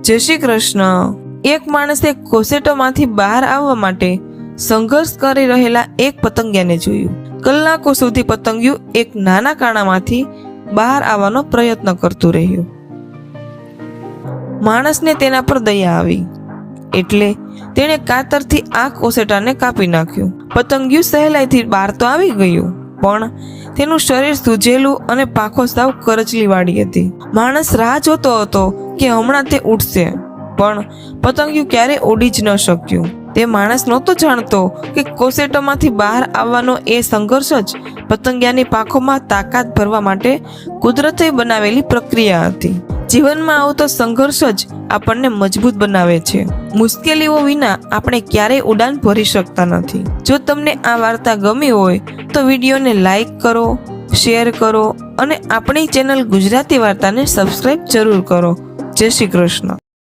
જય શ્રી કૃષ્ણ। એક માણસે કોસેટોમાંથી બહાર આવવા માટે સંઘર્ષ કરી રહેલા એક પતંગિયાને જોયું। કલાકો સુધી પતંગિયું એક નાના કાણામાંથી બહાર આવવાનો પ્રયત્ન કરતું રહ્યું। માણસને તેના પર દયા આવી એટલે તેણે કાતરથી આ કોસેટાને કાપી નાખ્યું। પતંગિયું સહેલાઈથી બહાર તો આવી ગયું, પણ તેનું શરીર સૂજેલું અને પાંખો સાવ કરચલી વાળી હતી। માણસ રાહ જોતો હતો કે હમણાં તે ઉડશે, પણ પતંગિયું ક્યારેય ઉડી જ ન શક્યું। તે માણસ નહોતો જાણતો કે કોસેટોમાંથી બહાર આવવાનો એ સંઘર્ષ જ પતંગિયાની પાંખોમાં તાકાત ભરવા માટે કુદરતે બનાવેલી પ્રક્રિયા હતી। જીવનમાં આવતો સંઘર્ષ જ આપણને મજબૂત બનાવે છે। મુશ્કેલીઓ વિના આપણે ક્યારેય ઉડાન ભરી શકતા નથી। જો તમને આ વાર્તા ગમી હોય તો વિડીયોને લાઈક કરો, શેર કરો અને આપણી ચેનલ ગુજરાતી વાર્તાને સબસ્ક્રાઈબ જરૂર કરો। જય શ્રી કૃષ્ણ।